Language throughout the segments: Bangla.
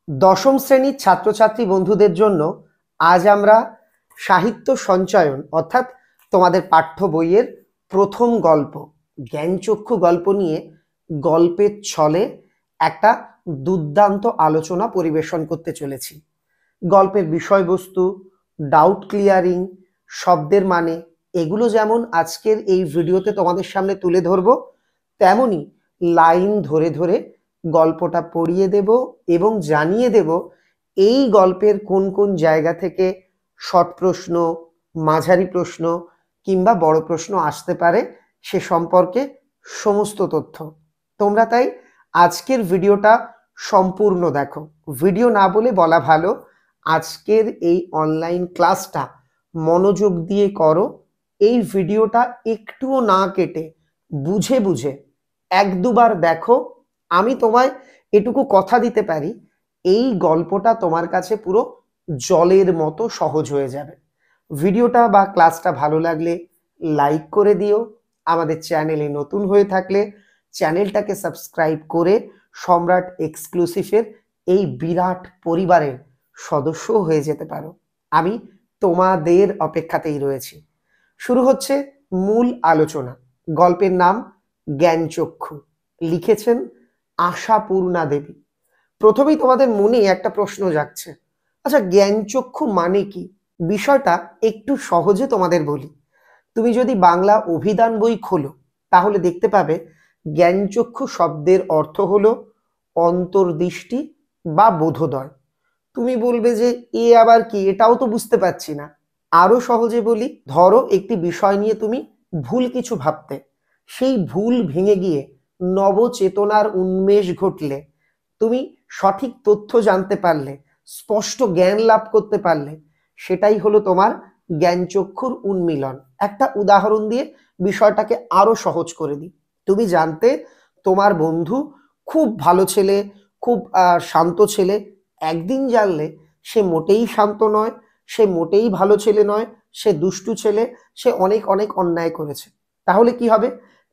দশম শ্রেণীর ছাত্রছাত্রী বন্ধুদের জন্য আজ আমরা সাহিত্য সঞ্চয়ন অর্থাৎ তোমাদের পাঠ্য বইয়ের প্রথম গল্প জ্ঞানচক্ষু গল্প নিয়ে গল্পের ছলে একটা দুর্দান্ত আলোচনা পরিবেশন করতে চলেছি। গল্পের বিষয়বস্তু, ডাউট ক্লিয়ারিং, শব্দের মানে এগুলো যেমন আজকের এই ভিডিওতে তোমাদের সামনে তুলে ধরবো, তেমনি লাইন ধরে ধরে গল্পটা পড়িয়ে দেব এবং জানিয়ে দেব এই গল্পের কোন কোন জায়গা থেকে শর্ট প্রশ্ন, মাঝারি প্রশ্ন কিংবা বড় প্রশ্ন আসতে পারে সে সম্পর্কে সমস্ত তথ্য। তোমরা তাই আজকের ভিডিওটা সম্পূর্ণ দেখো। ভিডিও না বলে বলা ভালো, আজকের এই অনলাইন ক্লাসটা মনোযোগ দিয়ে করো। এই ভিডিওটা একটুও না কেটে বুঝে বুঝে এক দুবার দেখো। আমি তোমায় এটুকু কথা দিতে পারি, এই গল্পটা তোমার কাছে পুরো জলের মতো সহজ হয়ে যাবে। ভিডিওটা বা ক্লাসটা ভালো লাগলে লাইক করে দিও। আমাদের চ্যানেলে নতুন হয়ে থাকলে চ্যানেলটাকে সাবস্ক্রাইব করে সম্রাট এক্সক্লুসিভের এই বিরাট পরিবারের সদস্য হয়ে যেতে পারো। আমি তোমাদের অপেক্ষাতেই রয়েছি। শুরু হচ্ছে মূল আলোচনা। গল্পের নাম জ্ঞানচক্ষু, লিখেছেন আশাপূর্ণা দেবী। প্রথমেই তোমাদের মনে একটা প্রশ্ন জাগছে, আচ্ছা জ্ঞানচক্ষু মানে কি? বিষয়টা একটু সহজে তোমাদের বলি। তুমি যদি বাংলা অভিধান বই খোলো তাহলে দেখতে পাবে জ্ঞানচক্ষু শব্দের অর্থ হলো অন্তর্দৃষ্টি বা বোধোদয়। তুমি বলবে যে এ আবার কি, এটাও তো বুঝতে পারছি না। আরো সহজে বলি, ধরো একটি বিষয় নিয়ে তুমি ভুল কিছু ভাবতে, সেই ভুল ভেঙে গিয়ে নবচেতনার উন্মেষ ঘটলে, তুমি সঠিক তথ্য জানতে পারলে, স্পষ্ট জ্ঞান লাভ করতে পারলে, সেটাই হলো তোমার জ্ঞানচক্ষুর উন্মিলন। একটা উদাহরণ দিয়ে বিষয়টাকে আরো সহজ করে দিই। তুমি জানতে তোমার বন্ধু খুব ভালো ছেলে, খুব শান্ত ছেলে। একদিন জানলে সে মোটেই শান্ত নয়, সে মোটেই ভালো ছেলে নয়, সে দুষ্টু ছেলে, সে অনেক অনেক অন্যায় করেছে। তাহলে কি হবে?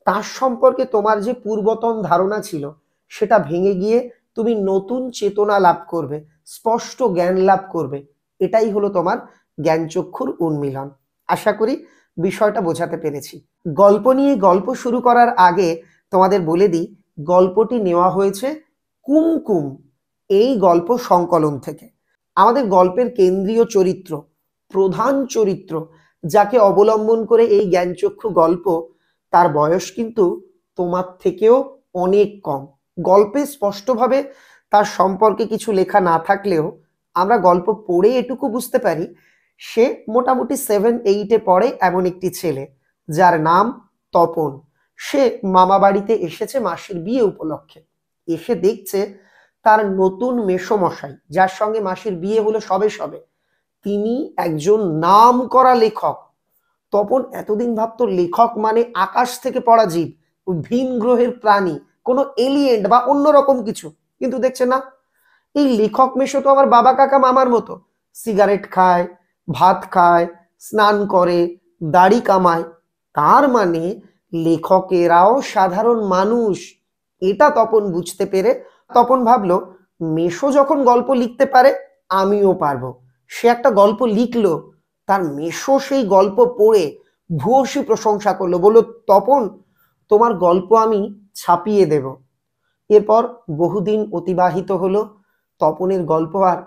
তার সম্পর্কে তোমার যে পূর্বতন ধারণা ছিল সেটা ভেঙে গিয়ে তুমি নতুন চেতনা লাভ করবে, স্পষ্ট জ্ঞান লাভ করবে। এটাই হলো তোমার জ্ঞানচক্ষুর উন্মিলন। আশা করি বিষয়টা বোঝাতে পেরেছি। গল্প নিয়ে গল্প শুরু করার আগে তোমাদের বলে দিই, গল্পটি নেওয়া হয়েছে কুমকুম এই গল্প সংকলন থেকে। আমাদের গল্পের কেন্দ্রীয় চরিত্র, প্রধান চরিত্র যাকে অবলম্বন করে এই জ্ঞানচক্ষু গল্প, তার বয়স কিন্তু তোমার থেকেও অনেক কম। গল্পে স্পষ্টভাবে তার সম্পর্কে কিছু লেখা না থাকলেও আমরা গল্প পড়ে এটুকু বুঝতে পারি সে মোটামুটি 7-8-এ পড়ে এমন একটি ছেলে, যার নাম তপন। সে মামা বাড়িতে এসেছে মাসির বিয়ে উপলক্ষে। এসে দেখছে তার নতুন মেসোমশাই, যার সঙ্গে মাসির বিয়ে হলো সবে সবে, তিনি একজন নামকরা লেখক। তপন এতদিন ভাবতো লেখক মানে আকাশ থেকে পড়া জীব, ভিন গ্রহের প্রাণী, কোনো এলিয়েন্ট বা অন্যরকম কিছু। কিন্তু দেখছে না, এই লেখক মেশো তো আমার বাবা কাকা মামার মতো, সিগারেট খায়, ভাত খায়, স্নান করে, দাড়ি কামায়। তার মানে লেখকেরাও সাধারণ মানুষ। এটা তপন বুঝতে পেরে তপন ভাবলো, মেশো যখন গল্প লিখতে পারে আমিও পারবো। সে একটা গল্প লিখলো, তার মেশো সেই গল্প পড়ে ভূয়সী প্রশংসা করলো, বলল তপন তোমার গল্প আমি ছাপিয়ে দেব। এরপর বহুদিন অতিবাহিত হলো, তপনের গল্প আর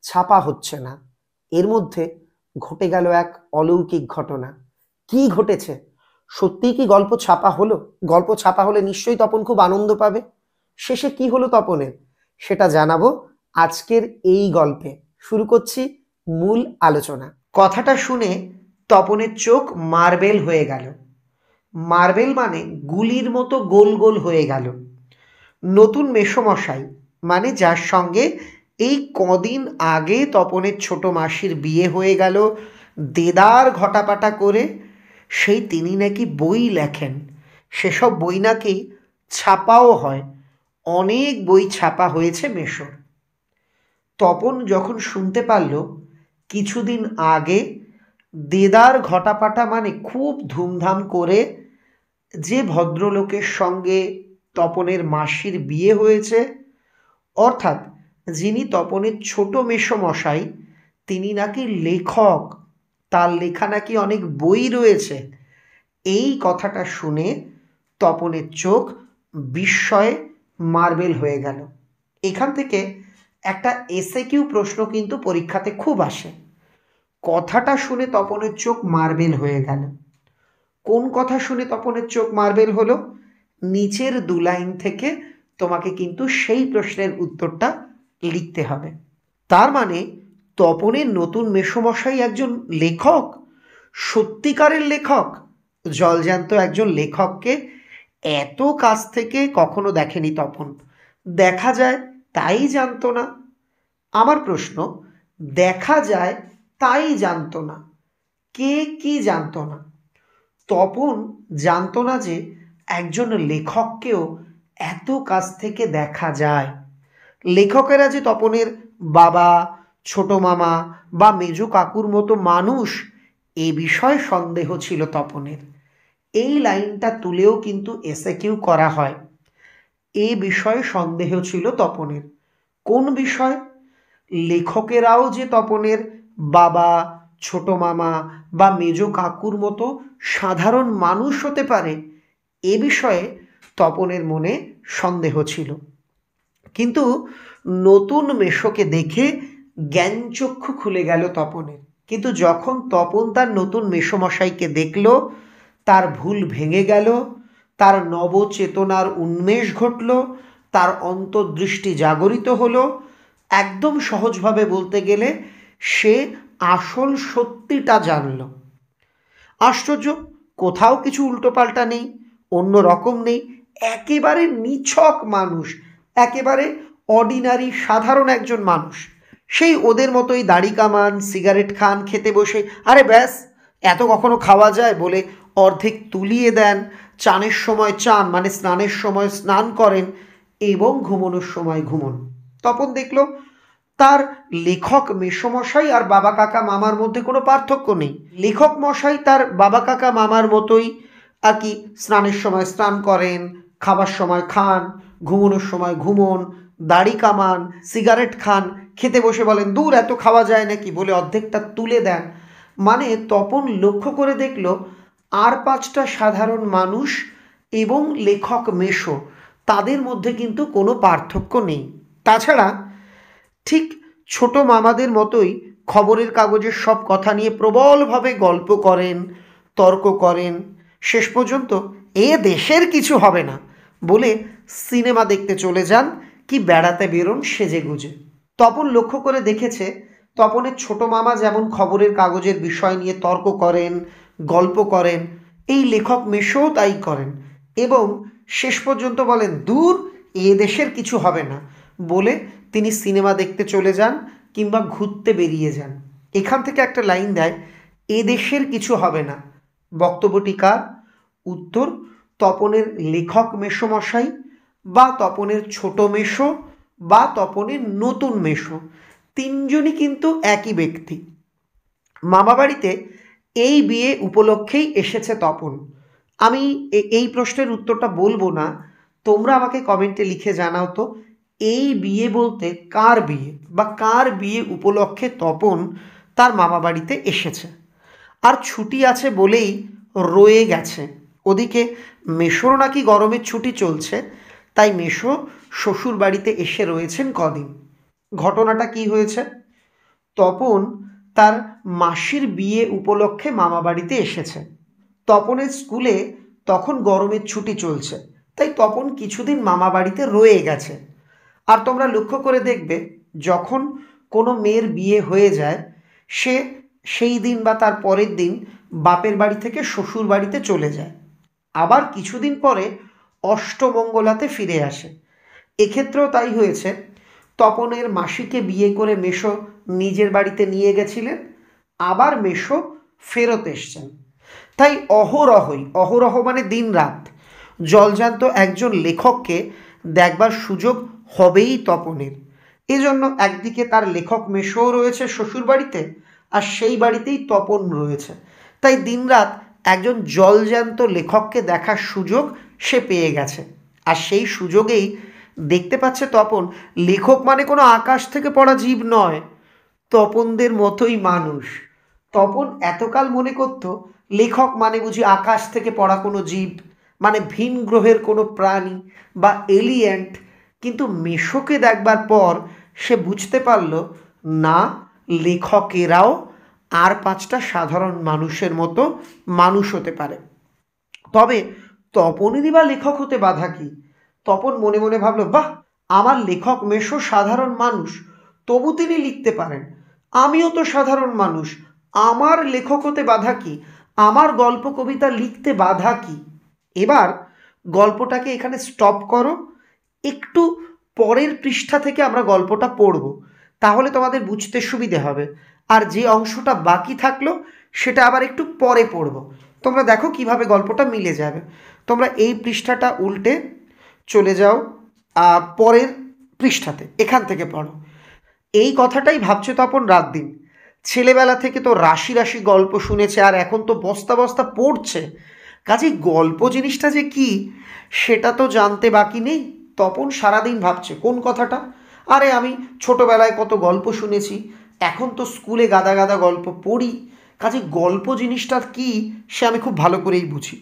ছাপা হচ্ছে না। এর মধ্যে ঘটে গেল এক অলৌকিক ঘটনা। কি ঘটেছে? সত্যিই কি গল্প ছাপা হলো? গল্প ছাপা হলে নিশ্চয়ই তপন খুব আনন্দ পাবে। শেষে কি হলো তপনের, সেটা জানাবো আজকের এই গল্পে। শুরু করছি মূল আলোচনা। কথাটা শুনে তপনের চোখ মার্বেল হয়ে গেল। মার্বেল মানে গুলির মতো গোল গোল হয়ে গেল। নতুন মেসোমশাই মানে যার সঙ্গে এই কদিন আগে তপনের ছোট মাসির বিয়ে হয়ে গেল দেদার ঘটাপাটা করে, সেই তিনি নাকি বই লেখেন। সেসব বই নাকি ছাপাও হয়। অনেক বই ছাপা হয়েছে মেশোর। তপন যখন শুনতে পারল কিছুদিন আগে দেদার ঘটাপাটা মানে খুব ধুমধাম করে যে ভদ্রলোকের সঙ্গে তপনের মাসির বিয়ে হয়েছে, অর্থাৎ যিনি তপনের ছোট মেসোমশাই, তিনি নাকি লেখক, তার লেখা নাকি অনেক বই রয়েছে। এই কথাটা শুনে তপনের চোখ বিস্ময়ে মার্বেল হয়ে গেল। এখান থেকে একটা এসএকিউ প্রশ্ন কিন্তু পরীক্ষাতে খুব আসে। কথাটা শুনে তপনের চোখ মার্বেল হয়ে গেল। কোন কথা শুনে তপনের চোখ মার্বেল হলো? নিচের 2 লাইন থেকে তোমাকে কিন্তু সেই প্রশ্নের উত্তরটা লিখতে হবে। তার মানে তপনের নতুন মেসোমশাই একজন লেখক, সত্যিকারের লেখক। জলজ্যান্ত একজন লেখককে এত কাছ থেকে কখনো দেখেনি তপন। দেখা যায় তাই জানতো না। আমার প্রশ্ন, দেখা যায় তাই জানতো না, কে কি জানতো না? তপন জানতো না যে একজন লেখককেও এত কাছ থেকে দেখা যায়। লেখকেরা যে তপনের বাবা, ছোট মামা বা মেজো কাকুর মতো মানুষ, এ বিষয়ে সন্দেহ ছিল তপনের। এই লাইনটা তুলেও কিন্তু এসএকিউ করা হয়। এ বিষয়ে সন্দেহ ছিল তপনের। কোন বিষয়? লেখকেরাও যে তপনের বাবা, ছোট মামা বা মেজো কাকুর মতো সাধারণ মানুষ হতে পারে, এ বিষয়ে তপনের মনে সন্দেহ ছিল। কিন্তু নতুন মেশোকে দেখে জ্ঞানচক্ষু খুলে গেল তপনের। কিন্তু যখন তপন তার নতুন মেসোমশাইকে দেখল, তার ভুল ভেঙে গেল, তার নবচেতনার উন্মেষ ঘটল, তার অন্তর্দৃষ্টি জাগরিত হলো। একদম সহজভাবে বলতে গেলে সে আসল সত্যিটা জানল। আশ্চর্য, কোথাও কিছু উল্টোপাল্টা নেই, অন্য রকম নেই। একেবারে নিছক মানুষ, একেবারে অর্ডিনারি সাধারণ একজন মানুষ। সেই ওদের মতোই দাড়ি কামান, সিগারেট খান, খেতে বসে আরে ব্যাস এত কখনো খাওয়া যায় বলে অর্ধেক তুলিয়ে দেন, চানের সময় চান মানে স্নানের সময় স্নান করেন এবং ঘুমানোর সময় ঘুমন। তপন দেখল তার লেখক মেসোমশাই আর বাবা কাকা মামার মধ্যে কোনো পার্থক্য নেই। লেখক মশাই তার বাবা কাকা মামার মতোই আর কি স্নানের সময় স্নান করেন, খাবার সময় খান, ঘুমানোর সময় ঘুমন, দাড়ি কামান, সিগারেট খান, খেতে বসে বলেন দূর এত খাওয়া যায় নাকি বলে অর্ধেকটা তুলে দেন। মানে তপন লক্ষ্য করে দেখল আর 5টা সাধারণ মানুষ এবং লেখক মেসো, তাদের মধ্যে কিন্তু কোনো পার্থক্য নেই। তাছাড়া ঠিক ছোট মামাদের মতোই খবরের কাগজের সব কথা নিয়ে প্রবলভাবে গল্প করেন, তর্ক করেন, শেষ পর্যন্ত এ দেশের কিছু হবে না বলে সিনেমা দেখতে চলে যান কি বেড়াতে বেরোন সেজেগুজে। তপন লক্ষ্য করে দেখেছে তপনের ছোট মামা যেমন খবরের কাগজের বিষয় নিয়ে তর্ক করেন, গল্প করেন, এই লেখক মেশোও তাই করেন এবং শেষ পর্যন্ত বলেন দূর এ দেশের কিছু হবে না বলে তিনি সিনেমা দেখতে চলে যান কিংবা ঘুরতে বেরিয়ে যান। এখান থেকে একটা লাইন দেয়, এ দেশের কিছু হবে না। বক্তব্যটি কার? উত্তর, তপনের লেখক মেসোমশাই বা তপনের ছোট মেসো বা তপনের নতুন মেসো, তিনজনই কিন্তু একই ব্যক্তি। মামাবাড়িতে এই বিয়ে উপলক্ষেই এসেছে তপন। আমি এই প্রশ্নের উত্তরটা বলবো না, তোমরা আমাকে কমেন্টে লিখে জানাও তো এই বিয়ে বলতে কার বিয়ে বা কার বিয়ে উপলক্ষে তপন তার মামাবাড়িতে এসেছে। আর ছুটি আছে বলেই রয়ে গেছে। ওদিকে মেসোর নাকি গরমের ছুটি চলছে, তাই মেসো শ্বশুর বাড়িতে এসে রয়েছেন কদিন। ঘটনাটা কি হয়েছে? তপন তার মাসির বিয়ে উপলক্ষে মামাবাড়িতে এসেছে। তপনের স্কুলে তখন গরমের ছুটি চলছে, তাই তপন কিছুদিন মামাবাড়িতে রয়ে গেছে। আর তোমরা লক্ষ্য করে দেখবে যখন কোনো মেয়ের বিয়ে হয়ে যায় সে সেই দিন বা তার পরের দিন বাপের বাড়ি থেকে শ্বশুর বাড়িতে চলে যায়, আবার কিছুদিন পরে অষ্টমঙ্গলাতে ফিরে আসে। এক্ষেত্রেও তাই হয়েছে। তপনের মাসিকে বিয়ে করে মেসো নিজের বাড়িতে নিয়ে গেছিলেন, আবার মেসো ফেরত এসছেন। তাই অহরহ মানে দিন রাত জলজান্ত একজন লেখককে দেখবার সুযোগ হবেই তপনের। এজন্য একদিকে তার লেখক মেসোও রয়েছে শ্বশুর বাড়িতে আর সেই বাড়িতেই তপন রয়েছে, তাই দিনরাত একজন জলজ্যান্ত লেখককে দেখার সুযোগ সে পেয়ে গেছে। আর সেই সুযোগেই দেখতে পাচ্ছে তপন লেখক মানে কোনো আকাশ থেকে পড়া জীব নয়, তপনদের মতোই মানুষ। তপন এতকাল মনে করত লেখক মানে বুঝি আকাশ থেকে পড়া কোনো জীব, মানে ভিন গ্রহের কোনো প্রাণী বা এলিয়েন্ট। কিন্তু মেশোকে দেখবার পর সে বুঝতে পারল না, লেখকেরাও আর পাঁচটা সাধারণ মানুষের মতো মানুষ হতে পারে। তবে তপনেরই বা লেখক হতে বাধা কি? তপন মনে মনে ভাবল, বাহ, আমার লেখক মেশো সাধারণ মানুষ, তবু তিনি লিখতে পারেন। আমিও তো সাধারণ মানুষ, আমার লেখক হতে বাধা কি? আমার গল্প কবিতা লিখতে বাধা কি? এবার গল্পটাকে এখানে স্টপ করো, একটু পরের পৃষ্ঠা থেকে আমরা গল্পটা পড়ব, তাহলে তোমাদের বুঝতে সুবিধে হবে। আর যে অংশটা বাকি থাকলো সেটা আবার একটু পরে পড়ব। তোমরা দেখো কিভাবে গল্পটা মিলে যাবে। তোমরা এই পৃষ্ঠাটা উল্টে চলে যাও পরের পৃষ্ঠাতে, এখান থেকে পড়ো। এই কথাটাই ভাবছে তপন রাত দিন। ছেলেবেলা থেকে তো রাশি রাশি গল্প শুনেছে, আর এখন তো বস্তা বস্তা পড়ছে। কাজেই গল্প জিনিসটা যে কি সেটা তো জানতে বাকি নেই। তপন সারাদিন ভাবছে কোন কথাটা, আরে আমি ছোটবেলায় কত গল্প শুনেছি, এখন তো স্কুলে গাদা গাদা গল্প পড়ি, কাজে গল্প জিনিসটা কি সে আমি খুব ভালো করেই বুঝি।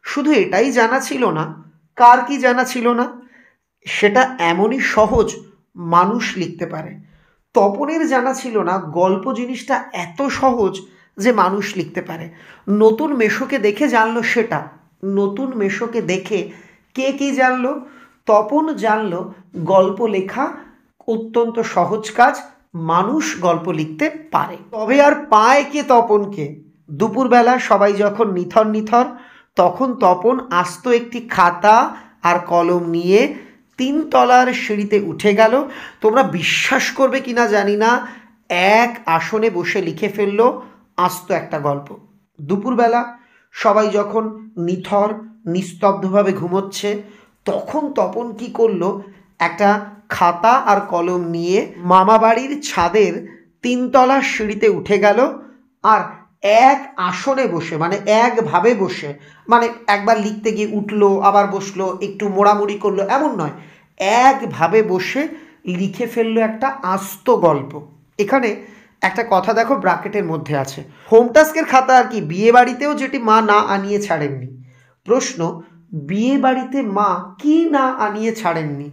শুধু এটাই জানা ছিল না, কার কি জানা ছিল না, সেটা এমনই সহজ মানুষ লিখতে পারে। তপনের জানা ছিল না গল্প জিনিসটা এত সহজ যে মানুষ লিখতে পারে। নতুন মেশোকে দেখে জানলো সেটা। নতুন মেশোকে দেখে কে কি জানলো? তপন জানলো গল্প লেখা অত্যন্ত সহজ কাজ, মানুষ গল্প লিখতে পারে। তবে আর পায় কে তপনকে? দুপুরবেলা সবাই যখন নিথর নিথর, তখন তপন আস্ত একটি খাতা আর কলম নিয়ে 3 তলার সিঁড়িতে উঠে গেল। তোমরা বিশ্বাস করবে কিনা জানি না, এক আসনে বসে লিখে ফেললো আস্ত একটা গল্প। দুপুরবেলা সবাই যখন নিথর নিস্তব্ধভাবে ঘুমোচ্ছে, তখন তপন কি করলো, একটা খাতা আর কলম নিয়ে মামা বাড়ির ছাদের 3 তলার সিঁড়িতে উঠে গেল। আর এক আসনে বসে, মানে একভাবে বসে, মানে একবার লিখতে গিয়ে উঠলো আবার বসলো, একটু মোড়ামুড়ি করলো, এমন নয়, একভাবে বসে লিখে ফেললো একটা আস্ত গল্প। এখানে একটা কথা দেখো ব্র্যাকেটের মধ্যে আছে, হোম টাস্কের খাতা আর কি, বিয়ে বাড়িতেও যেটি মা না আনিয়ে ছাড়েননি। প্রশ্ন, বিয়ে বাড়িতে মা কি না আনিয়ে ছাড়েননি?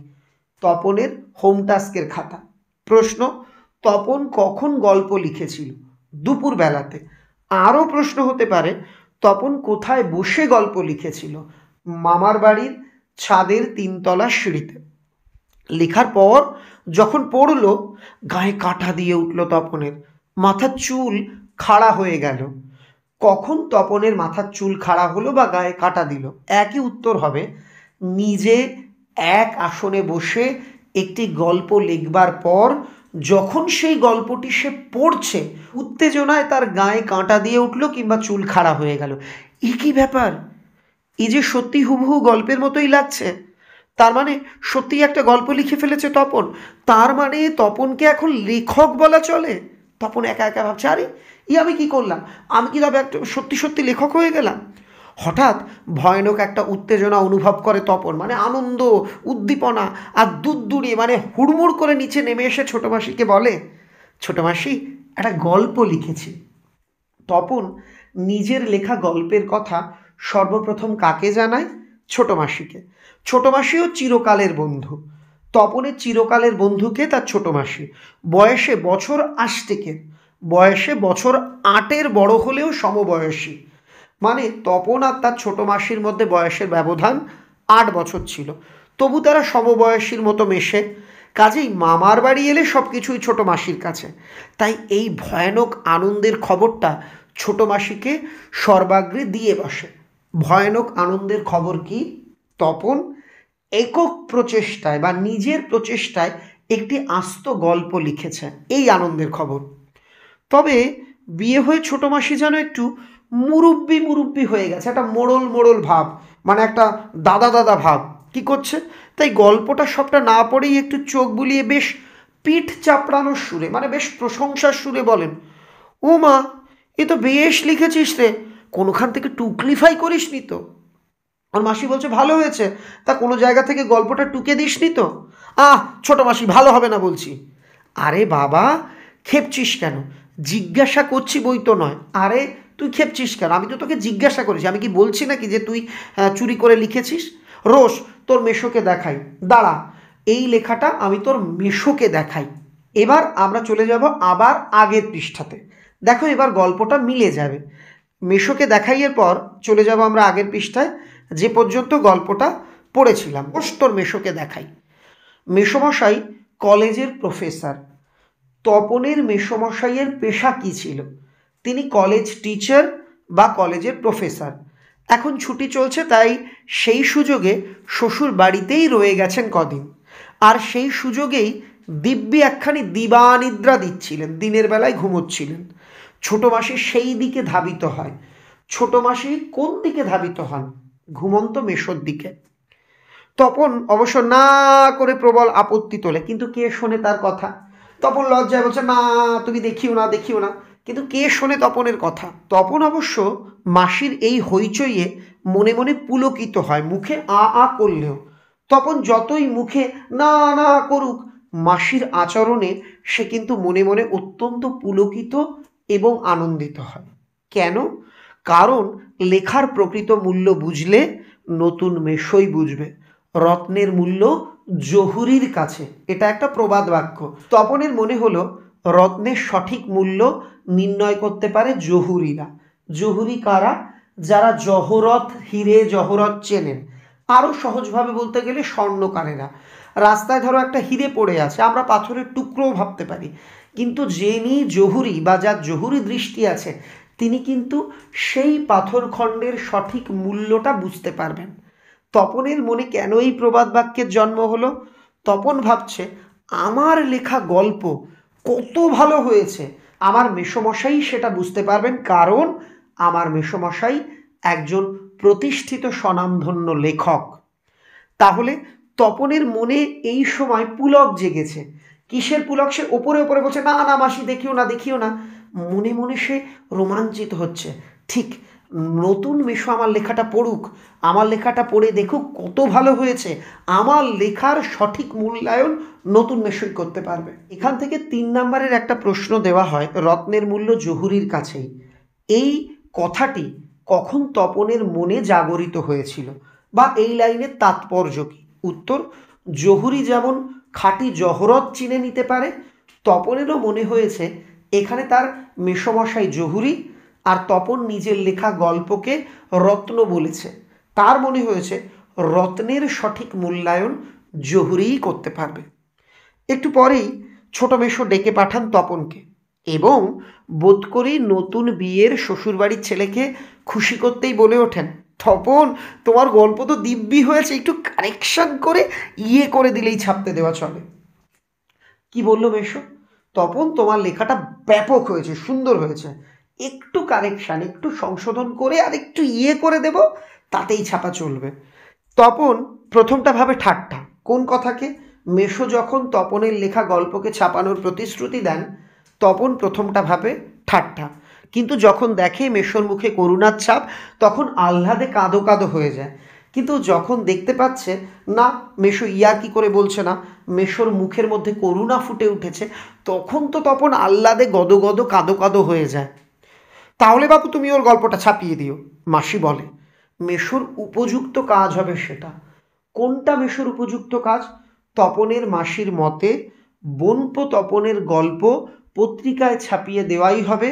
তপনের হোম টাস্কের খাতা। প্রশ্ন, তপন কখন গল্প লিখেছিল? দুপুর বেলাতে। আরও প্রশ্ন হতে পারে, তপন কোথায় বসে গল্প লিখেছিল? মামার বাড়ির ছাদের 3 তলার সিঁড়িতে। লেখার পর যখন পড়লো, গায়ে কাঁটা দিয়ে উঠল তপনের, মাথার চুল খাড়া হয়ে গেল। কখন তপনের মাথার চুল খাড়া হলো বা গায়ে কাঁটা দিল? একই উত্তর হবে, নিজে এক আসনে বসে একটি গল্প লিখবার পর যখন সেই গল্পটি সে পড়ছে, উত্তেজনায় তার গায়ে কাঁটা দিয়ে উঠলো কিংবা চুল খাড়া হয়ে গেল। এ কি ব্যাপার? এই যে সত্যি হুবহু গল্পের মতোই লাগছে, তার মানে সত্যিই একটা গল্প লিখে ফেলেছে তপন। তার মানে তপনকে এখন লেখক বলা চলে? তপন একা একা ভাবছে, আরে আমি কি করলাম? আমি কি তবে একটা সত্যি সত্যি লেখক হয়ে গেলাম? হঠাৎ ভয়ানক একটা উত্তেজনা অনুভব করে তপন, মানে আনন্দ, উদ্দীপনা, আর দূর দূরিয়ে মানে হুড়মুড় করে নিচে নেমে এসে ছোটো মাসিকে বলে, ছোটো মাসি, একটা গল্প লিখেছি। তপন নিজের লেখা গল্পের কথা সর্বপ্রথম কাকে জানায়? ছোটো মাসিকে। ছোটো মাসিও চিরকালের বন্ধু। তপনের চিরকালের বন্ধুকে তার ছোটো মাসি। বয়সে বছর 8 বয়সে বছর 8 বড় হলেও সমবয়সী। মানে তপন আর তার ছোটো মাসির মধ্যে বয়সের ব্যবধান 8 বছর ছিল, তবু তারা সমবয়সীর মতো মেশে। কাজেই মামার বাড়ি এলে সব কিছুই ছোটো মাসির কাছে। তাই এই ভয়ানক আনন্দের খবরটা ছোটো মাসিকে সর্বাগ্রে দিয়ে বসে। ভয়ানক আনন্দের খবর কি? তপন একক প্রচেষ্টায় বা নিজের প্রচেষ্টায় একটি আস্ত গল্প লিখেছে, এই আনন্দের খবর। তবে বিয়ে হয়ে ছোটো মাসি যেন একটু মুরব্বি মুরব্বি হয়ে গেছে, একটা মোড়ল মোড়ল ভাব, মানে একটা দাদা দাদা ভাব কি করছে। তাই গল্পটা সবটা না পড়েই একটু চোখ বুলিয়ে বেশ পিঠ চাপড়ানোর সুরে, মানে বেশ প্রশংসার সুরে বলেন, ও মা, এ তো বেশ লিখেছিস রে, কোনোখান থেকে টুকলিফাই করিস নি তো? আর মাসি বলছে ভালো হয়েছে, তা কোনো জায়গা থেকে গল্পটা টুকে দিসনি তো? ছোট মাসি ভালো হবে না বলছি। আরে বাবা খেপছিস কেন? জিজ্ঞাসা করছি বই তো নয়। আরে তুই খেপছিস কেন? আমি তো তোকে জিজ্ঞাসা করেছি, আমি কি বলছি নাকি যে তুই চুরি করে লিখেছিস? রোশ তোর মেশোকে দেখাই, দাঁড়া এই লেখাটা আমি তোর মেশোকে দেখাই। এবার আমরা চলে যাব আবার আগের পৃষ্ঠাতে। দেখো এবার গল্পটা মিলে যাবে। মেশোকে দেখাইয়ের পর চলে যাব আমরা আগের পৃষ্ঠায়, যে পর্যন্ত গল্পটা পড়েছিলাম। তোর মেশোকে দেখাই। মেশোমশাই কলেজের প্রফেসর। তপনের মেশোমশাইয়ের পেশা কী ছিল? তিনি কলেজ টিচার বা কলেজের প্রফেসর। এখন ছুটি চলছে, তাই সেই সুযোগে শ্বশুর বাড়িতেই রয়ে গেছেন কদিন। আর সেই সুযোগেই দিব্যি একখানি দিবানিদ্রা দিচ্ছিলেন, দিনের বেলায় ঘুমোচ্ছিলেন। ছোট মাসি সেই দিকে ধাবিত হয়। ছোট মাসি কোন দিকে ধাবিত হন? ঘুমন্ত মেশোর দিকে। তপন অবশ্য না করে প্রবল আপত্তি তোলে, কিন্তু কে শোনে তার কথা? তপন লজ্জায় বলছে না তুমি দেখিও না, দেখিও না। কিন্তু কে শোনে তপনের কথা? তপন অবশ্য মাসির এই হইচইয়ে মনে মনে পুলকিত হয়, মুখে আ করলেও। তপন যতই মুখে না না করুক, মাসির আচরণে সে কিন্তু মনে মনে অত্যন্ত পুলকিত এবং আনন্দিত হয়। কেন? কারণ লেখার প্রকৃত মূল্য বুঝলে নতুন মেশোই বুঝবে। রত্নের মূল্য জহুরির কাছে, এটা একটা প্রবাদ বাক্য। তপনের মনে হলো রত্নের সঠিক মূল্য নির্ণয় করতে পারে জহুরিরা। জহুরি কারা? যারা জহরত, হিরে জহরত চেনেন। আরও সহজভাবে বলতে গেলে স্বর্ণকারেরা। রাস্তায় ধরো একটা হিরে পড়ে আছে, আমরা পাথরের টুকরোও ভাবতে পারি, কিন্তু যিনি জহুরি বা যার জহুরি দৃষ্টি আছে তিনি কিন্তু সেই পাথরখণ্ডের সঠিক মূল্যটা বুঝতে পারবেন। তপনের মনে কেন এই প্রবাদ বাক্যের জন্ম হলো? তপন ভাবছে আমার লেখা গল্প কত ভালো হয়েছে, আমার মেসোমশাই সেটা বুঝতে পারবেন, কারণ আমার মেসোমশাই একজন প্রতিষ্ঠিত স্বনামধন্য লেখক। তাহলে তপনের মনে এই সময় পুলক জেগেছে। কিসের পুলক? সে ওপরে ওপরে বলছে না না মাসি দেখিও না, দেখিও না। মনে মনে সে রোমাঞ্চিত হচ্ছে। ঠিক, নতুন মেশো আমার লেখাটা পড়ুক, আমার লেখাটা পড়ে দেখুক কত ভালো হয়েছে, আমার লেখার সঠিক মূল্যায়ন নতুন মেশোই করতে পারবে। এখান থেকে 3 নম্বরের একটা প্রশ্ন দেওয়া হয়, রত্নের মূল্য জহুরির কাছেই। এই কথাটি কখন তপনের মনে জাগরিত হয়েছিল, বা এই লাইনের তাৎপর্য কী? উত্তর, জহুরি যেমন খাঁটি জহরত চিনে নিতে পারে, তপনেরও মনে হয়েছে এখানে তার মেসোমশাই জহুরি, আর তপন নিজের লেখা গল্পকে রত্ন বলেছে। তার মনে হয়েছে রত্নের সঠিক মূল্যায়ন জহুরিই করতে পারবে। একটু পরেই ছোট মেশো ডেকে পাঠান তপনকে এবং বোধ করি নতুন বিয়ের শ্বশুরবাড়ির ছেলেকে খুশি করতেই বলে ওঠেন, তপন তোমার গল্প তো দিব্যি হয়েছে, একটু কারেকশন করে করে দিলেই ছাপতে দেওয়া চলে। কি বললো মেশো? তপন তোমার লেখাটা ব্যাপক হয়েছে, সুন্দর হয়েছে, একটু কারেকশান, একটু সংশোধন করে আর একটু করে দেব, তাতেই ছাপা চলবে। তপন প্রথমটা ভাবে ঠাট্টা। কোন কথাকে? মেশো যখন তপনের লেখা গল্পকে ছাপানোর প্রতিশ্রুতি দেন, তপন প্রথমটা ভাবে ঠাট্টা, কিন্তু যখন দেখে মেশোর মুখে করুণার ছাপ, তখন আহ্লাদে কাঁদো কাঁদো হয়ে যায়। কিন্তু যখন দেখতে পাচ্ছে না মেশো কি করে বলছে না, মেশোর মুখের মধ্যে করুণা ফুটে উঠেছে, তখন তো তপন আহ্লাদে গদো গদো কাঁদো কাঁদো হয়ে যায়। তাহলে বাবু তুমি ওর গল্পটা ছাপিয়ে দিও, মাসি বলে। মেশোর উপযুক্ত কাজ হবে সেটা। কোনটা মেশোর উপযুক্ত কাজ? তপনের মাসির মতে বনপো তপনের গল্প পত্রিকায় ছাপিয়ে দেওয়াই হবে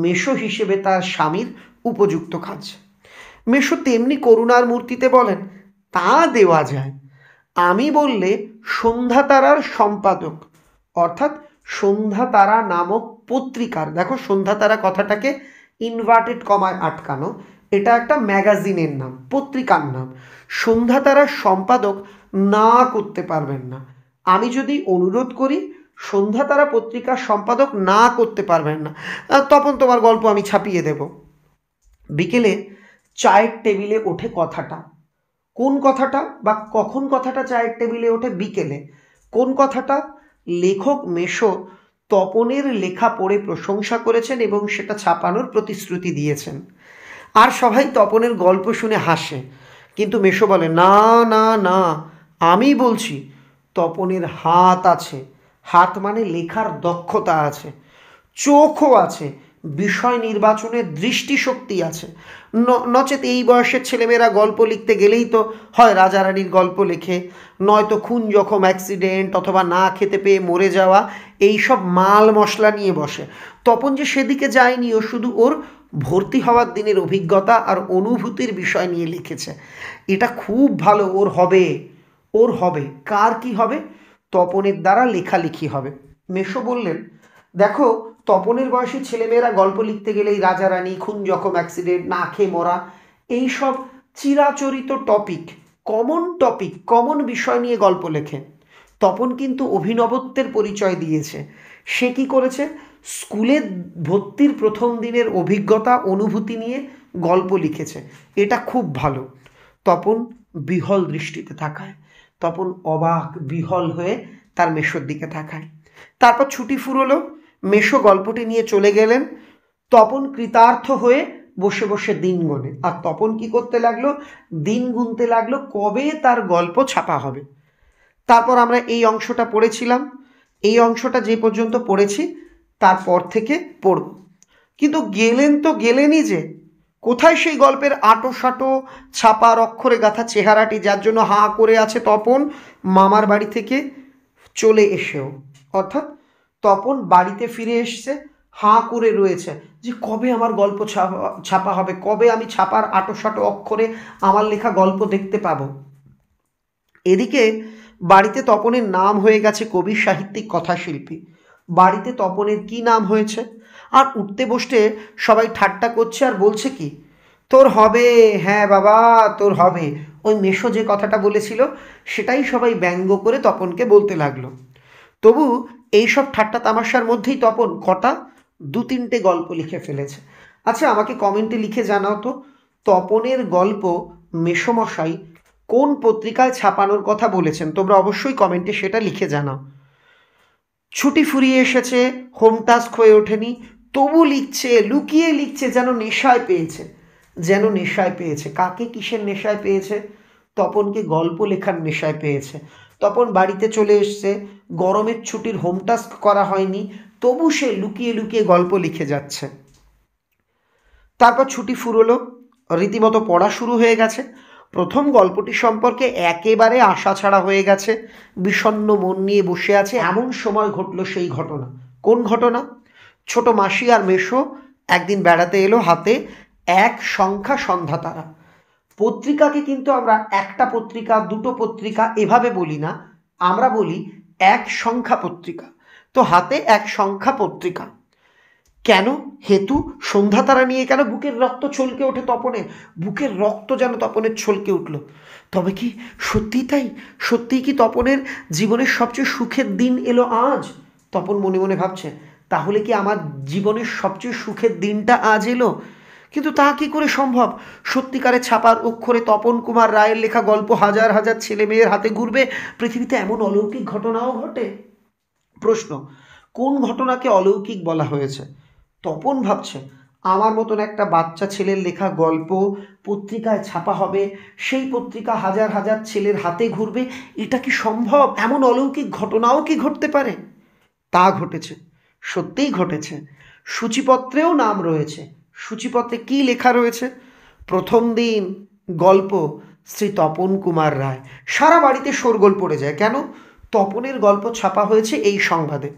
মেশো হিসেবে তার স্বামীর উপযুক্ত কাজ। মেশো তেমনি করুণার মূর্তিতে বলেন, তা দেওয়া যায়। আমি বললে সন্ধ্যা তারার সম্পাদক, অর্থাৎ সন্ধ্যা তারা নামক পত্রিকার, দেখো সন্ধ্যা তারা কথাটাকে ইনভার্টেড কমায় আটকানো, এটা একটা ম্যাগাজিনের নাম, পত্রিকার নাম। সন্ধ্যা তারার সম্পাদক না করতে পারবেন না। আমি যদি অনুরোধ করি, সন্ধ্যা তারা পত্রিকার সম্পাদক না করতে পারবেন না, তখন তোমার গল্প আমি ছাপিয়ে দেব। বিকেলে চায়ের টেবিলে ওঠে কথাটা। কোন কথাটা বা কখন কথাটা চায়ের টেবিলে ওঠে? বিকেলে। কোন কথাটা? লেখক মেশো তপনের লেখা পড়ে প্রশংসা করেছেন এবং সেটা ছাপানোর প্রতিশ্রুতি দিয়েছেন। আর সবাই তপনের গল্প শুনে হাসে, কিন্তু মেশো বলে, না না না, আমি বলছি। তপনের হাত আছে, হাত মানে লেখার দক্ষতা আছে, চোখও আছে, বিষয় নির্বাচনের দৃষ্টিশক্তি আছে। নচেত এই বয়সের ছেলেমেয়েরা গল্প লিখতে গেলেই তো হয় রাজা রানীর গল্প লেখে, নয়তো খুন জখম, অ্যাক্সিডেন্ট, অথবা না খেতে পেয়ে মরে যাওয়া, এইসব মাল মশলা নিয়ে বসে। তপন যে সেদিকে যায়নি, ও শুধু ওর ভর্তি হওয়ার দিনের অভিজ্ঞতা আর অনুভূতির বিষয় নিয়ে লিখেছে। এটা খুব ভালো, ওর হবে, ওর হবে। কার কি হবে? তপনের দ্বারা লেখালেখি হবে। মেশো বললেন, দেখো, তপনের বয়সী ছেলেমেয়েরা গল্প লিখতে গেলেই রাজা রানী, খুন জখম, অ্যাক্সিডেন্ট, না খেয়ে মরা, এইসব চিরাচরিত টপিক, কমন বিষয় নিয়ে গল্প লেখে। তপন কিন্তু অভিনবত্বের পরিচয় দিয়েছে। সে কি করেছে? স্কুলে ভর্তির প্রথম দিনের অভিজ্ঞতা, অনুভূতি নিয়ে গল্প লিখেছে। এটা খুব ভালো। তপন বিহল দৃষ্টিতে তাকায়। তপন অবাক, বিহল হয়ে তার মেশোর দিকে তাকায়। তারপর ছুটি ফুরলো, মেশো গল্পটি নিয়ে চলে গেলেন। তপন কৃতার্থ হয়ে বসে বসে দিন গোনে। আর তপন কি করতে লাগলো? দিন গুনতে লাগলো কবে তার গল্প ছাপা হবে। তারপর আমরা এই অংশটা পড়েছিলাম। এই অংশটা যে পর্যন্ত পড়েছি তারপর থেকে পড়ব। কিন্তু গেলেন তো গেলেনই যে, কোথায় সেই গল্পের আটো সাটো ছাপার অক্ষরে গাঁথা চেহারাটি, যার জন্য হাঁ করে আছে তপন মামার বাড়ি থেকে চলে এসেও? অর্থাৎ তপন বাড়িতে ফিরে এসছে, হাঁ করে রয়েছে যে কবে আমার গল্প ছাপা হবে, কবে আমি ছাপার আটো সাটো অক্ষরে আমার লেখা গল্প দেখতে পাবো। এদিকে বাড়িতে তপনের নাম হয়ে গেছে কবি, সাহিত্যিক, কথাশিল্পী। বাড়িতে তপনের কি নাম হয়েছে? আর উঠতে বসতে সবাই ঠাট্টা করছে আর বলছে কি, তোর হবে, হ্যাঁ বাবা তোর হবে। ওই মেশো যে কথাটা বলেছিল সেটাই সবাই ব্যঙ্গ করে তপনকে বলতে লাগলো। তবু এইসব ঠাট্টা তামাশার মধ্যেই তপন কটা 2-3টে গল্প লিখে ফেলেছে। আচ্ছা, আমাকে কমেন্টে লিখে জানাও তো, তপনের গল্প মেশোমশাই কোন পত্রিকায় ছাপানোর কথা বলেছেন? তোমরা অবশ্যই কমেন্টে সেটা লিখে জানাও। ছুটি ফুরিয়ে এসেছে, হোম টাস্ক হয়ে ওঠেনি, তবু লিখছে, লুকিয়ে লিখছে, যেন নেশায় পেয়েছে, যেন নেশায় পেয়েছে। কাকে কিসের নেশায় পেয়েছে? তপনকে গল্প লেখার নেশায় পেয়েছে। তপন বাড়িতে চলে এসছে, গরমের ছুটির হোম টাস্ক করা হয়নি, তবু সে লুকিয়ে লুকিয়ে গল্প লিখে যাচ্ছে। তারপর ছুটি ফুরলো, রীতিমতো পড়া শুরু হয়ে গেছে। প্রথম গল্পটি সম্পর্কে একেবারে আশা ছাড়া হয়ে গেছে, বিষণ্ণ মন নিয়ে বসে আছে। এমন সময় ঘটলো সেই ঘটনা। কোন ঘটনা? ছোট মাসি আর মেশো একদিন বেড়াতে এলো, হাতে এক সংখ্যা সন্ধ্যা তারা। পত্রিকাকে কিন্তু আমরা একটা পত্রিকা, দুটো পত্রিকা এভাবে বলি না, আমরা বলি এক সংখ্যা পত্রিকা। তো হাতে এক সংখ্যা পত্রিকা। কেন? হেতু সন্ধ্যা তারা নিয়ে কেন? বুকের রক্ত ছলকে ওঠে তপনের, বুকের রক্ত যেন তপনের ছলকে উঠল। তবে কি সত্যিই তাই? সত্যিই কি তপনের জীবনের সবচেয়ে সুখের দিন এলো আজ? তপন মনে মনে ভাবছে, তাহলে কি আমার জীবনের সবচেয়ে সুখের দিনটা আজ এলো? কিন্তু তা কি করে সম্ভব? সত্যিকারে ছাপার অক্ষরে তপন কুমার রায়ের লেখা গল্প হাজার হাজার ছেলে মেয়ের হাতে ঘুরবে? পৃথিবীতে এমন অলৌকিক ঘটনাও ঘটে? প্রশ্ন, কোন ঘটনাকে অলৌকিক বলা হয়েছে? তপন ভাবছে, আমার মতন একটা বাচ্চা ছেলের লেখা গল্প পত্রিকায় ছাপা হবে, সেই পত্রিকা হাজার হাজার ছেলের হাতে ঘুরবে, এটা কি সম্ভব? এমন অলৌকিক ঘটনাও কি ঘটতে পারে? তা ঘটেছে, সত্যিই ঘটেছে। সূচিপত্রেও নাম রয়েছে। সূচিপত্রে কি লেখা রয়েছে? প্রথম দিন গল্প, শ্রী তপন কুমার রায়। সারা বাড়িতে শোরগোল পড়ে যায়। কেন? তপনের গল্প ছাপা হয়েছে এই সংবাদে।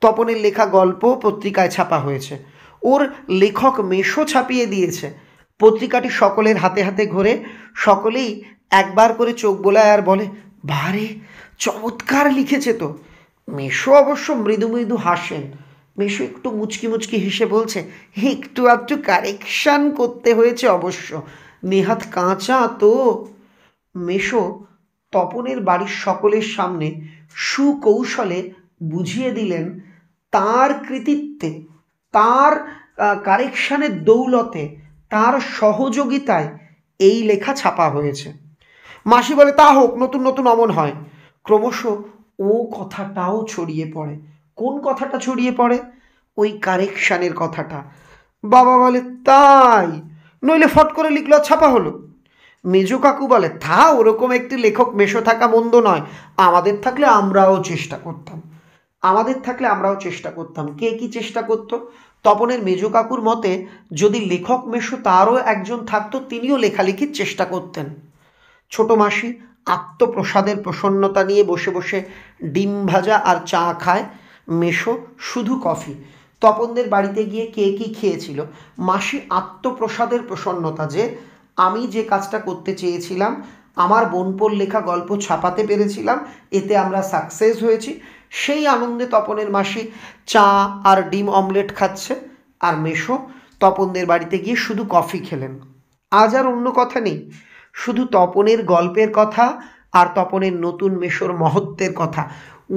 তপনের লেখা গল্প পত্রিকায় ছাপা হয়েছে, ওর লেখক মেশো ছাপিয়ে দিয়েছে। পত্রিকাটি সকলের হাতে হাতে ঘোরে, সকলেই একবার করে চোখ বোলায় আর বলে, বারে চমৎকার লিখেছে তো। মেশো অবশ্য মৃদু মৃদু হাসেন। মেশো একটু মুচকি মুচকি হেসে বলছে, একটু আধটু কারেকশান করতে হয়েছে অবশ্য, নেহাত কাঁচা তো। মেশো তপনের বাড়ির সকলের সামনে সুকৌশলে বুঝিয়ে দিলেন তার কৃতিত্বে, তার কারেকশানের দৌলতে, তার সহযোগিতায় এই লেখা ছাপা হয়েছে। মাসি বলে, তা হোক, নতুন নতুন অমন হয়। ক্রমশ ও কথাটাও ছড়িয়ে পড়ে। কোন কথাটা ছড়িয়ে পড়ে? ওই কারেকশানের কথাটা। বাবা বলে, তাই? নইলে ফট করে লিখলো ছাপা হলো। মেজো কাকু বলে, তা ওরকম একটি লেখক মেশো থাকা মন্দ নয়, আমাদের থাকলে আমরাও চেষ্টা করতাম। আমাদের থাকলে আমরাও চেষ্টা করতাম। কে কি চেষ্টা করত? তপনের মেজো কাকুর মতে যদি লেখক মেশো তারও একজন থাকতো, তিনিও লেখালেখির চেষ্টা করতেন। ছোট মাসি আত্মপ্রসাদের প্রসন্নতা নিয়ে বসে বসে ডিম ভাজা আর চা খায়, মেশো শুধু কফি। তপনদের বাড়িতে গিয়ে কে কি খেয়েছিল? মাসি আত্মপ্রসাদের প্রসন্নতা, যে আমি যে কাজটা করতে চেয়েছিলাম, আমার বোনপোর লেখা গল্প ছাপাতে পেরেছিলাম, এতে আমরা সাকসেস হয়েছি, সেই আনন্দে তপনের মাসি চা আর ডিম অমলেট খাচ্ছে, আর মেশো তপনদের বাড়িতে গিয়ে শুধু কফি খেলেন। আজ আর অন্য কথা নেই, শুধু তপনের গল্পের কথা আর তপনের নতুন মেশোর মহত্বের কথা।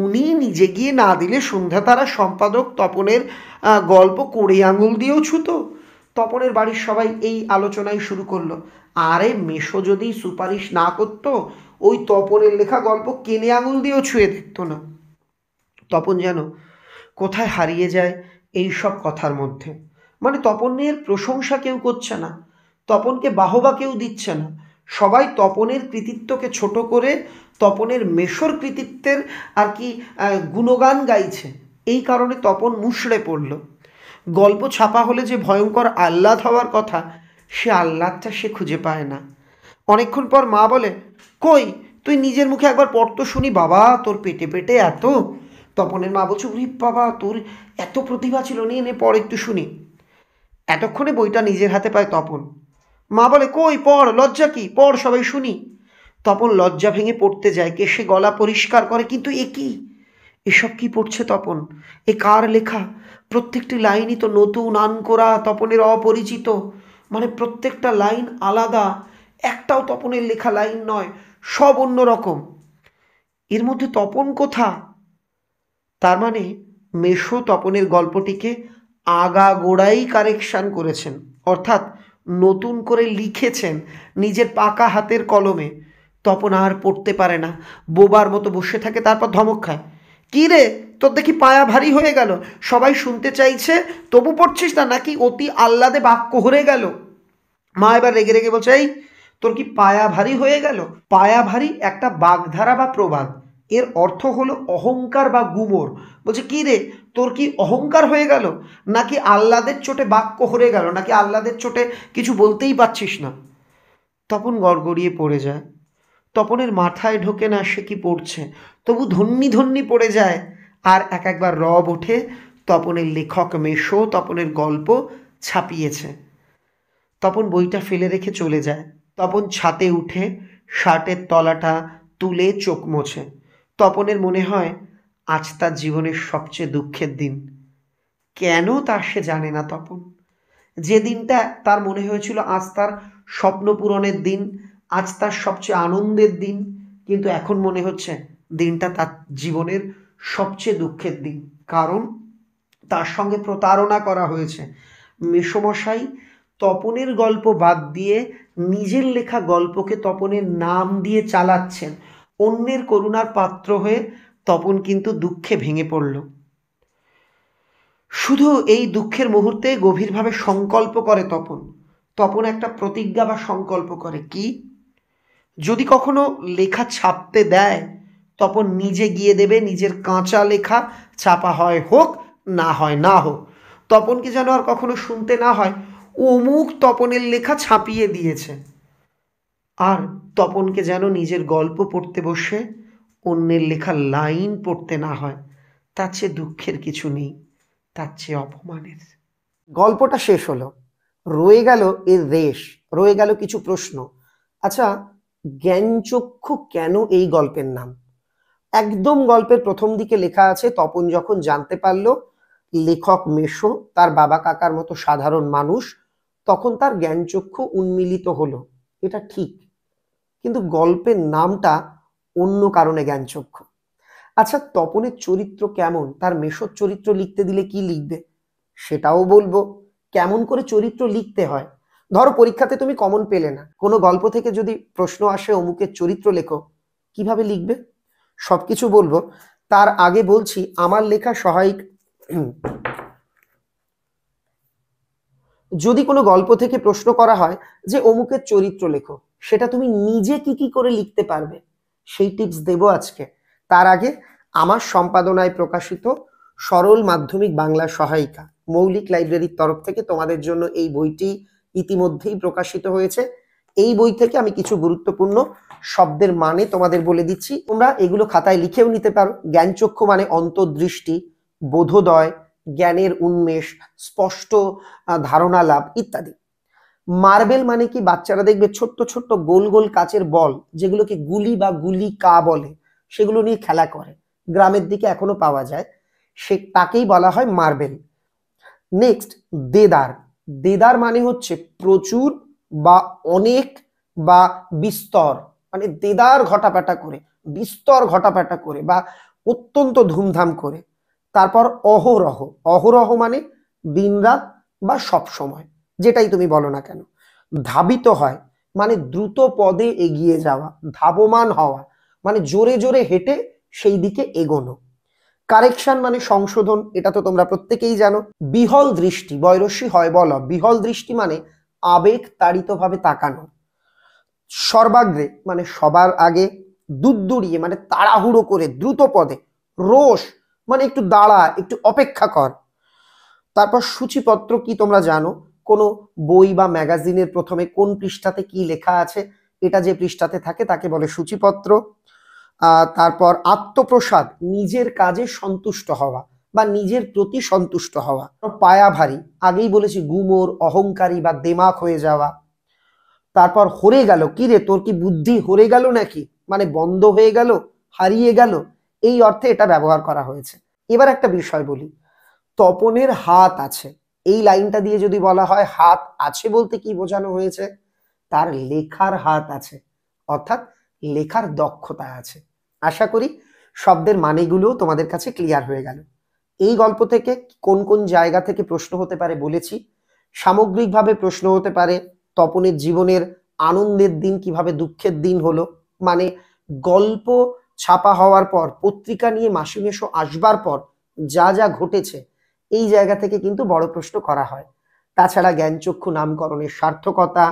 উনি নিজে গিয়ে না দিলে সন্ধ্যা তারা সম্পাদক তপনের গল্প কোড়ে আঙুল দিয়েও ছুতো। তপনের বাড়ির সবাই এই আলোচনাই শুরু করলো, আরে মেশো যদি সুপারিশ না করতো, ওই তপনের লেখা গল্প কেনে আঙুল দিয়েও ছুঁয়ে দেখতো না। তপন যেন কোথায় হারিয়ে যায় এই সব কথার মধ্যে। মানে তপনের প্রশংসা কেউ করছে না, তপনকে বাহবা কেউ দিচ্ছে না, সবাই তপনের কৃতিত্বকে ছোট করে তপনের মেশোর কৃতিত্বের আর কি গুণগান গাইছে। এই কারণে তপন মুষড়ে পড়ল। গল্প ছাপা হলে যে ভয়ঙ্কর আহ্লাদ হওয়ার কথা, সে আহ্লাদটা সে খুঁজে পায় না। অনেকক্ষণ পর মা বলে, কই তুই নিজের মুখে একবার পড় তো শুনি, বাবা তোর পেটে পেটে এত। তপনের মা বলছে, উরি বাবা তোর এত প্রতিভা ছিল, নিয়ে নে পড় একটু শুনি। এতক্ষণে বইটা নিজের হাতে পায় তপন। মা বলে, কই পড়, লজ্জা কি, পড় সবাই শুনি। তপন লজ্জা ভেঙে পড়তে যায়, কেশে গলা পরিষ্কার করে, কিন্তু এ কি, এসব কি পড়ছে তপন? এ কার লেখা? প্রত্যেকটি লাইনই তো নতুন, আনকোরা, তপনের অপরিচিত। মানে প্রত্যেকটা লাইন আলাদা, একটাও তপনের লেখা লাইন নয়, সব অন্য রকম। এর মধ্যে তপন কোথা? তার মানে মেশো তপনের গল্পটিকে আগাগোড়াই কারেকশান করেছেন, অর্থাৎ নতুন করে লিখেছেন নিজের পাকা হাতের কলমে। তপন আর পড়তে পারে না, বোবার মতো বসে থাকে, তারপর ধমক খায়, কী রে তোর দেখি পায়া ভারী হয়ে গেল, সবাই শুনতে চাইছে তবু পড়ছিস না, নাকি অতি আহ্লাদে বাক্য হরে গেল? মা এবার রেগে রেগে বলছে, এই তোর কি পায়া ভারী হয়ে গেল? পায়া ভারী একটা বাগধারা বা প্রবাদ, এর অর্থ হলো অহংকার বা গুমর। বলছে, কি রে তোর কি অহংকার হয়ে গেল, নাকি আহ্লাদের চোটে বাক্য হরে গেল, নাকি আহ্লাদের চোটে কিছু বলতেই পারছিস না? তপন গড়গড়িয়ে পড়ে যায়। তপনের মাথায় ঢোকে না সে কি পড়ছে, তবু ধন্যি ধন্যি পড়ে যায়। আর এক একবার রব ওঠে, তপনের লেখক মেশো তপনের গল্প ছাপিয়েছে। তপন বইটা ফেলে রেখে চলে যায়। তপন ছাতে উঠে শার্টের তলাটা তুলে চোখ মোছে। তপনের মনে হয় আজ তার জীবনের সবচেয়ে দুঃখের দিন। কেন তা সে জানে না। তপন যে দিনটা তার মনে হয়েছিল আজ তার স্বপ্ন পূরণের দিন, আজ তার সবচেয়ে আনন্দের দিন, কিন্তু এখন মনে হচ্ছে দিনটা তার জীবনের সবচেয়ে দুঃখের দিন। কারণ তার সঙ্গে প্রতারণা করা হয়েছে। মেসোমশাই তপনের গল্প বাদ দিয়ে নিজের লেখা গল্পকে তপনের নাম দিয়ে চালাচ্ছেন। অন্যের করুণার পাত্র হয়ে তপন কিন্তু দুঃখে ভেঙে পড়ল। শুধু এই দুঃখের মুহূর্তে গভীরভাবে সংকল্প করে তপন। তপন একটা প্রতিজ্ঞা বা সংকল্প করে, কি, যদি কখনো লেখা ছাপতে দেয় তপন নিজে গিয়ে দেবে, নিজের কাঁচা লেখা ছাপা হয় হোক, না হয় না হোক। তপনকে যেন আর কখনো শুনতে না হয় অমুক তপনের লেখা ছাপিয়ে দিয়েছে। আর তপনকে যেন নিজের গল্প পড়তে বসে অন্যের লেখা লাইন পড়তে না হয়। তার চেয়ে দুঃখের কিছু নেই, তার চেয়ে অপমানের। গল্পটা শেষ হলো, রয়ে গেল এর রেশ, রয়ে গেল কিছু প্রশ্ন। আচ্ছা, জ্ঞানচক্ষু কেন এই গল্পের নাম? একদম গল্পের প্রথম দিকে লেখা আছে, তপন যখন জানতে পারলো লেখক মেশো তার বাবা কাকার মতো সাধারণ মানুষ, তখন তার জ্ঞানচক্ষু উন্মিলিত হলো। এটা ঠিক, কিন্তু গল্পের নামটা অন্য কারণে জ্ঞানচক্ষু। আচ্ছা, তপনের চরিত্র কেমন, তার মেশোর চরিত্র লিখতে দিলে কি লিখবে সেটাও বলবো। কেমন করে চরিত্র লিখতে হয়, ধরো পরীক্ষাতে তুমি কমন পেলে না, কোনো গল্প থেকে যদি প্রশ্ন আসে অমুকের চরিত্র লেখো, কিভাবে লিখবে সবকিছু বলবো। তার আগে বলছি আমার লেখা সহায়িক, যদি কোনো গল্প থেকে প্রশ্ন করা হয় যে অমুকের চরিত্র লেখো, সেটা তুমি নিজে কি কি করে লিখতে পারবে সেই টিপস দেবো আজকে। তার আগে আমার সম্পাদনায় প্রকাশিত সরল মাধ্যমিক বাংলা সহায়িকা মৌলিক লাইব্রেরির তরফ থেকে তোমাদের জন্য এই বইটি ইতিমধ্যেই প্রকাশিত হয়েছে। এই বই থেকে আমি কিছু গুরুত্বপূর্ণ শব্দের মানে তোমাদের বলে দিচ্ছি, তোমরা এগুলো খাতায় লিখেও নিতে পারো। জ্ঞানচক্ষু মানে অন্তর্দৃষ্টি, বোধোদয়, জ্ঞানের উন্মেষ, স্পষ্ট ধারণা লাভ ইত্যাদি। মার্বেল মানে কি, বাচ্চারা দেখবে ছোট্ট ছোট্ট গোল গোল কাচের বল যেগুলোকে গুলি বা গুলি কা বলে, সেগুলো নিয়ে খেলা করে, গ্রামের দিকে এখনো পাওয়া যায়, সে তাকেই বলা হয় মার্বেল। নেক্সট দেদার। দেদার মানে হচ্ছে প্রচুর বা অনেক বা বিস্তর, মানে দেদার ঘটাপাটা করে, বিস্তর ঘটাপাটা করে বা অত্যন্ত ধুমধাম করে। তারপর অহরহ। অহরহ মানে দিনরাত বা সব সময়, যেটাই তুমি বলো না কেন। ধাবিত হয় মানে দ্রুত পদে এগিয়ে যাওয়া, ধাবমান হওয়া মানে জোরে জোরে হেঁটে সেই দিকে এগোনো। কারেকশন মানে সংশোধন, এটা তো তোমরা প্রত্যেকেই জানো। বিহল দৃষ্টি, বয়রসী হয় বল, বিহল দৃষ্টি মানে আবেগ তাড়িতভাবে তাকানো। সর্বাগ্রে মানে সবার আগে। দুড়দুড়িয়ে মানে তাড়াহুড়ো করে দ্রুত পদে। রোষ মানে একটু দাঁড়া, একটু অপেক্ষা কর। তারপর সূচিপত্র কি তোমরা জানো, কোনো বই বা ম্যাগাজিনের প্রথমে কোন পৃষ্ঠাতে কি লেখা আছে, এটা যে পৃষ্ঠাতে থাকে তাকে বলে সূচিপত্র। তারপর আত্মপ্রসাদ, নিজের কাজে সন্তুষ্ট হওয়া বা নিজের প্রতি সন্তুষ্ট হওয়া। পায়া ভারী, আগেই বলেছি গুমোর, অহংকারী বা দেমাক হয়ে যাওয়া। তারপর হরে গেল, কি রে তোর কি বুদ্ধি হরে গেল নাকি, মানে বন্ধ হয়ে গেল, হারিয়ে গেল, এই অর্থে এটা ব্যবহার করা হয়েছে। এবার একটা বিষয় বলি, তপনের হাত আছে, এই লাইনটা দিয়ে যদি বলা হয় হাত আছে বলতে কি বোঝানো হয়েছে, তার লেখার হাত আছে, অর্থাৎ লেখার দক্ষতা আছে। আশা করি শব্দের মানেগুলো তোমাদের কাছে ক্লিয়ার হয়ে গেল। এই গল্প থেকে কোন কোন জায়গা থেকে প্রশ্ন হতে পারে বলেছি। সামগ্রিকভাবে প্রশ্ন হতে পারে তপনের জীবনের আনন্দের দিন কিভাবে দুঃখের দিন হলো, মানে গল্প ছাপা হওয়ার পর, পত্রিকা নিয়ে মাসি মেশো আসবার পর যা যা ঘটেছে, এই জায়গা থেকে কিন্তু বড় প্রশ্ন করা হয়। তাছাড়া জ্ঞানচক্ষু নামকরণের সার্থকতা,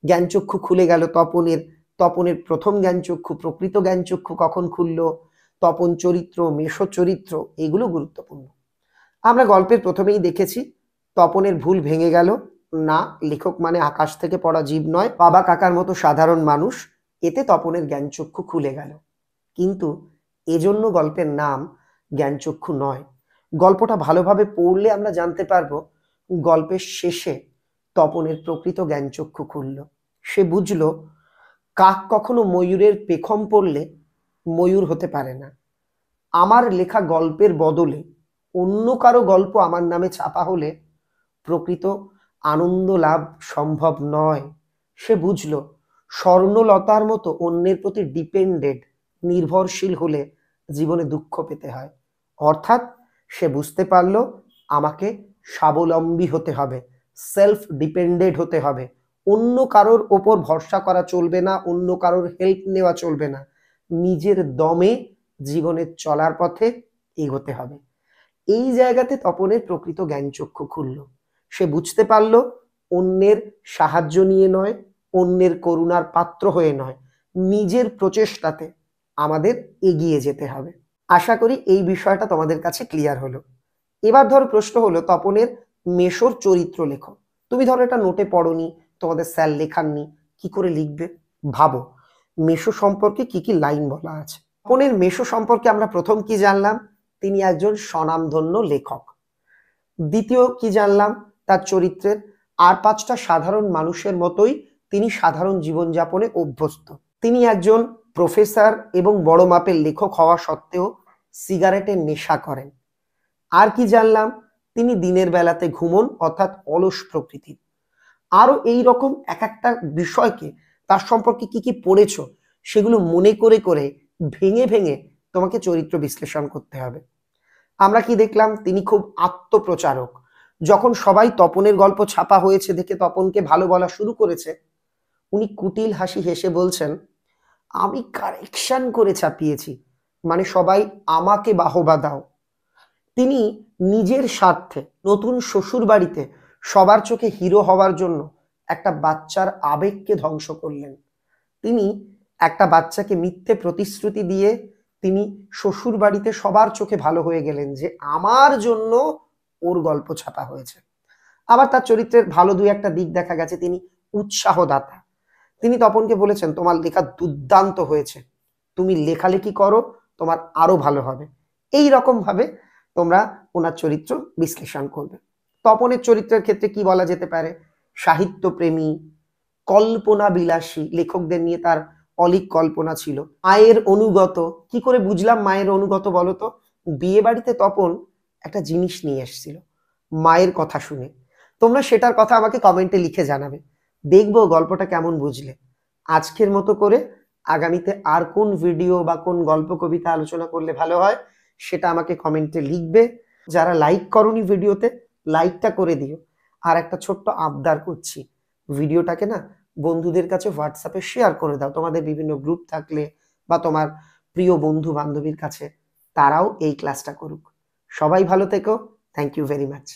জ্ঞানচক্ষু খুলে গেল তপনের, তপনের প্রথম জ্ঞানচক্ষু প্রকৃত জ্ঞানচক্ষু কখন খুলল, তপন চরিত্র, মেশো চরিত্র, এগুলো গুরুত্বপূর্ণ। আমরা গল্পের প্রথমেই দেখেছি তপনের ভুল ভেঙে গেল, না লেখক মানে আকাশ থেকে পড়া জীব নয়, বাবা কাকার মতো সাধারণ মানুষ, এতে তপনের জ্ঞানচক্ষু খুলে গেল। কিন্তু এজন্য গল্পের নাম জ্ঞানচক্ষু নয়। গল্পটা ভালোভাবে পড়লে আমরা জানতে পারবো গল্পের শেষে তপনের প্রকৃত জ্ঞানচক্ষু খুলল। সে বুঝলো কাক কখনো ময়ূরের পেখম পড়লে ময়ূর হতে পারে না। আমার লেখা গল্পের বদলে অন্য কারো গল্প আমার নামে ছাপা হলে প্রকৃত আনন্দ লাভ সম্ভব নয়। সে বুঝলো স্বর্ণলতার মতো অন্যের প্রতি ডিপেন্ডেড, নির্ভরশীল হলে জীবনে দুঃখ পেতে হয়। অর্থাৎ সে বুঝতে পারলো আমাকে স্বাবলম্বী হতে হবে, সেলফ ডিপেন্ডেন্ট হতে হবে, অন্য কারোর ওপর ভরসা করা চলবে না, অন্য কারোর হেল্প নেওয়া চলবে না, নিজের দমে জীবনের চলার পথে এগোতে হবে। এই জায়গাতে তপনের প্রকৃত জ্ঞানচক্ষু খুলল। সে বুঝতে পারল অন্যের সাহায্য নিয়ে নয়, অন্যের করুণার পাত্র হয়ে নয়, নিজের প্রচেষ্টাতে আমাদের এগিয়ে যেতে হবে। আশা করি এই বিষয়টা তোমাদের কাছে ক্লিয়ার হলো। এবার ধরো প্রশ্ন হলো তপনের মেশোর চরিত্র লেখো। তুমি ধরো এটা নোটে পড়োনি, তোমাদের স্যার লেখাননি, কি করে লিখবে? ভাবো মেশো সম্পর্কে কি কি লাইন বলা আছে। তপনের মেশো সম্পর্কে আমরা প্রথম কি জানলাম, তিনি একজন স্বনামধন্য লেখক। দ্বিতীয় কি জানলাম, তার চরিত্রের আর পাঁচটা সাধারণ মানুষের মতোই তিনি সাধারণ জীবনযাপনে অভ্যস্ত। তিনি একজন প্রফেসর এবং বড় মাপের লেখক হওয়া সত্ত্বেও সিগারেটের নেশা করেন। আর কি জানলাম, তিনি দিনের বেলাতে ঘুমন, অর্থাৎ অলস প্রকৃতির। আরো এই রকম এক একটা বিষয়কে, তার সম্পর্কে কি কি পড়েছ সেগুলো মনে করে করে ভেঙে ভেঙে তোমাকে চরিত্র বিশ্লেষণ করতে হবে। আমরা কি দেখলাম, তিনি খুব আত্মপ্রচারক। যখন সবাই তপনের গল্প ছাপা হয়েছে দেখে তপনকে ভালো বলা শুরু করেছে, উনি কুটিল হাসি হেসে বলছেন আমি কারেকশন করে ছাপিয়েছি, মানে সবাই আমাকে বাহবা দাও। তিনি নিজের স্বার্থে নতুন শ্বশুর বাড়িতে সবার চোখে হিরো হওয়ার জন্য একটা বাচ্চার আবেগকে ধ্বংস করলেন। তিনি একটা বাচ্চাকে মিথ্যে প্রতিশ্রুতি দিয়ে তিনি শ্বশুর বাড়িতে সবার চোখে ভালো হয়ে গেলেন যে আমার জন্য ওর গল্প ছাপা হয়েছে। আবার তার চরিত্রের ভালো দুই একটা দিক দেখা গেছে, তিনি উৎসাহদাতা। তিনি তপনকে বলেছেন তোমার লেখা দুর্দান্ত হয়েছে, তুমি লেখালেখি করো, তোমার আরো ভালো হবে। এই রকম ভাবে তোমরা ওনার চরিত্র বিশ্লেষণ করবে। তপনের চরিত্রের ক্ষেত্রে কি বলা যেতে পারে, সাহিত্যপ্রেমী, কল্পনা বিলাসী, লেখকদের নিয়ে তার অলিক কল্পনা ছিল। মায়ের অনুগত, কি করে বুঝলাম মায়ের অনুগত বলতো, বিয়ে বাড়িতে তপন একটা জিনিস নিয়ে এসেছিল মায়ের কথা শুনে। তোমরা সেটার কথা আমাকে কমেন্টে লিখে জানাবে, দেখবো গল্পটা কেমন বুঝলে। আজকের মতো করে আগামীতে আর কোন ভিডিও বা কোন গল্প কবিতা আলোচনা করলে ভালো হয় সেটা আমাকে কমেন্টে লিখবে। যারা লাইক করনি ভিডিওতে, লাইকটা করে দিও। আর একটা ছোট্ট আবদার করছি, ভিডিওটাকে না বন্ধুদের কাছে হোয়াটসঅ্যাপে শেয়ার করে দাও, তোমাদের বিভিন্ন গ্রুপ থাকলে বা তোমার প্রিয় বন্ধু বান্ধবীর কাছে, তারাও এই ক্লাসটা করুক। সবাই ভালো থেকো, থ্যাংক ইউ ভেরি মাচ।